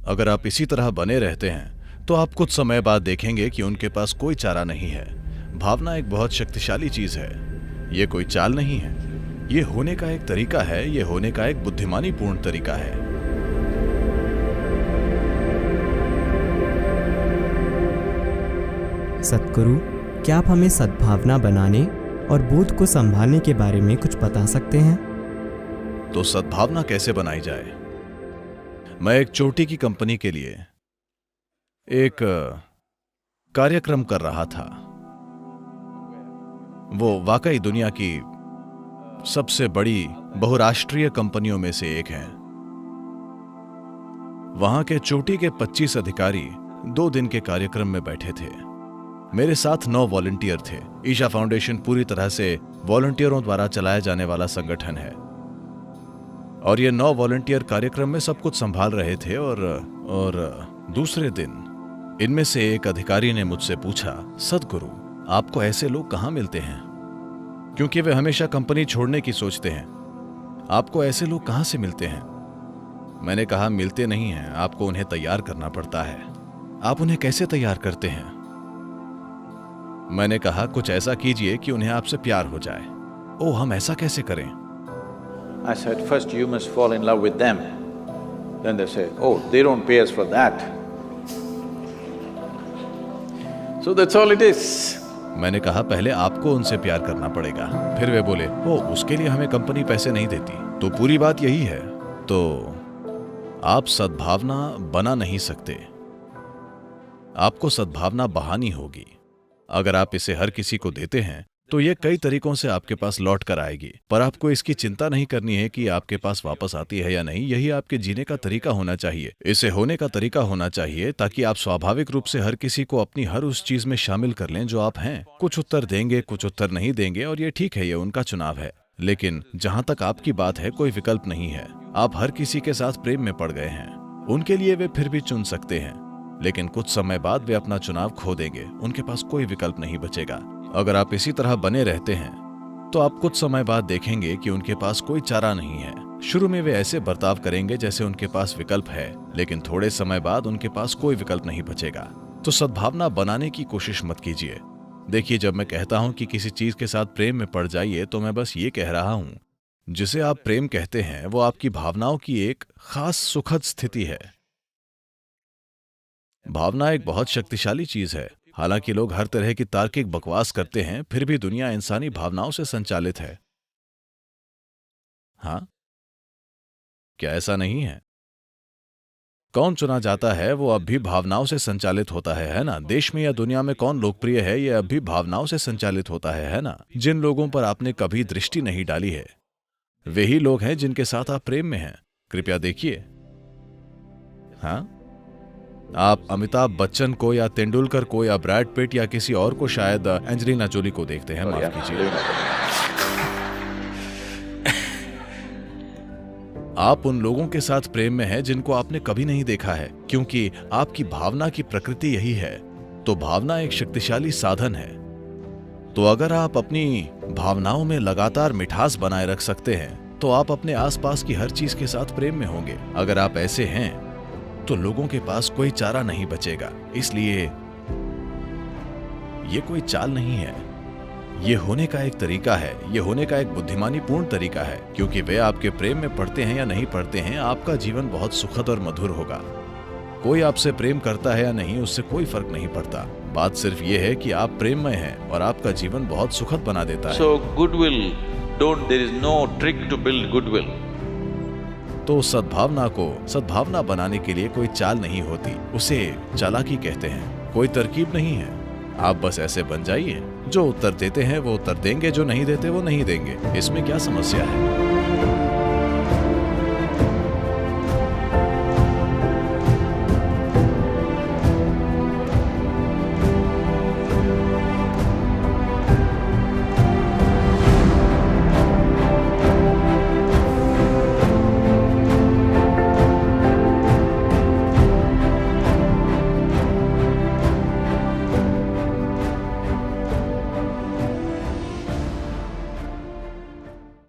अगर आप इसी तरह बने रहते हैं तो आप कुछ समय बाद देखेंगे कि उनके पास कोई चारा नहीं है। भावना एक बहुत शक्तिशाली चीज है। ये कोई चाल नहीं है, ये होने का एक तरीका है, ये होने का एक बुद्धिमानीपूर्ण तरीका है। सद्गुरु, क्या आप हमें सद्भावना बनाने और बोध को संभालने के बारे में कुछ बता सकते हैं? तो सद्भावना कैसे बनाई जाए? मैं एक चोटी की कंपनी के लिए एक कार्यक्रम कर रहा था। वो वाकई दुनिया की सबसे बड़ी बहुराष्ट्रीय कंपनियों में से एक है। वहां के चोटी के 25 अधिकारी 2 दिन के कार्यक्रम में बैठे थे। मेरे साथ 9 वॉलंटियर थे। ईशा फाउंडेशन पूरी तरह से वॉलंटियरों द्वारा चलाया जाने वाला संगठन है और ये 9 वॉलंटियर कार्यक्रम में सब कुछ संभाल रहे थे। और दूसरे दिन इनमें से एक अधिकारी ने मुझसे पूछा, सद्गुरु, आपको ऐसे लोग कहां मिलते हैं? क्योंकि वे हमेशा कंपनी छोड़ने की सोचते हैं। आपको ऐसे लोग कहां से मिलते हैं? मैंने कहा, मिलते नहीं हैं, आपको उन्हें तैयार करना पड़ता है। आप उन्हें कैसे तैयार करते हैं? मैंने कहा, कुछ ऐसा कीजिए कि उन्हें आपसे प्यार हो जाए। ओह, हम ऐसा कैसे करें? I said, first you must fall in love with them. Then they say, oh, they don't pay us for that. So that's all it is. मैंने कहा, पहले आपको उनसे प्यार करना पड़ेगा। फिर वे बोले, ओ, उसके लिए हमें कंपनी पैसे नहीं देती। तो पूरी बात यही है। तो आप सद्भावना बना नहीं सकते, आपको सद्भावना बहानी होगी। अगर आप इसे हर किसी को देते हैं तो ये कई तरीकों से आपके पास लौट कर आएगी, पर आपको इसकी चिंता नहीं करनी है कि आपके पास वापस आती है या नहीं। यही आपके जीने का तरीका होना चाहिए, इसे होने का तरीका होना चाहिए, ताकि आप स्वाभाविक रूप से हर किसी को अपनी हर उस चीज में शामिल कर लें जो आप हैं। कुछ उत्तर देंगे, कुछ उत्तर नहीं देंगे, और ये ठीक है, ये उनका चुनाव है। लेकिन जहां तक आपकी बात है, कोई विकल्प नहीं है। आप हर किसी के साथ प्रेम में पड़ गए हैं। उनके लिए वे फिर भी चुन सकते हैं, लेकिन कुछ समय बाद वे अपना चुनाव खो देंगे। उनके पास कोई विकल्प नहीं बचेगा। अगर आप इसी तरह बने रहते हैं तो आप कुछ समय बाद देखेंगे कि उनके पास कोई चारा नहीं है। शुरू में वे ऐसे बर्ताव करेंगे जैसे उनके पास विकल्प है, लेकिन थोड़े समय बाद उनके पास कोई विकल्प नहीं बचेगा। तो सद्भावना बनाने की कोशिश मत कीजिए। देखिए, जब मैं कहता हूं कि किसी चीज के साथ प्रेम में पड़ जाइए, तो मैं बस ये कह रहा हूं, जिसे आप प्रेम कहते हैं वो आपकी भावनाओं की एक खास सुखद स्थिति है। भावना एक बहुत शक्तिशाली चीज है। हालांकि लोग हर तरह की तार्किक बकवास करते हैं, फिर भी दुनिया इंसानी भावनाओं से संचालित है। हाँ, क्या ऐसा नहीं है? कौन चुना जाता है वो अब भी भावनाओं से संचालित होता है ना? देश में या दुनिया में कौन लोकप्रिय है, ये अब भी भावनाओं से संचालित होता है ना? जिन लोगों पर आपने कभी दृष्टि नहीं डाली है, वे ही लोग हैं जिनके साथ आप प्रेम में हैं। कृपया देखिए। हाँ, आप अमिताभ बच्चन को या तेंदुलकर को या ब्रैड पिट या किसी और को, शायद एंजेलिना जोली को देखते हैं। माफ कीजिए। आप उन लोगों के साथ प्रेम में हैं जिनको आपने कभी नहीं देखा है, क्योंकि आपकी भावना की प्रकृति यही है। तो भावना एक शक्तिशाली साधन है। तो अगर आप अपनी भावनाओं में लगातार मिठास बनाए रख सकते हैं तो आप अपने आसपास की हर चीज के साथ प्रेम में होंगे। अगर आप ऐसे हैं तो लोगों के पास कोई चारा नहीं बचेगा। इसलिए ये कोई चाल नहीं है, ये होने का एक तरीका है, ये होने का एक बुद्धिमानीपूर्ण तरीका है। क्योंकि वे आपके प्रेम में पड़ते हैं या नहीं पड़ते हैं, आपका जीवन बहुत सुखद और मधुर होगा। कोई आपसे प्रेम करता है या नहीं, उससे कोई फर्क नहीं पड़ता। बात सिर्फ ये है कि आप प्रेम में हैं और आपका जीवन बहुत सुखद बना देता है। So goodwill, there is no trick to build goodwill. तो सद्भावना बनाने के लिए कोई चाल नहीं होती, उसे चालाकी कहते हैं। कोई तरकीब नहीं है, आप बस ऐसे बन जाइए। जो उत्तर देते हैं वो उत्तर देंगे, जो नहीं देते वो नहीं देंगे। इसमें क्या समस्या है?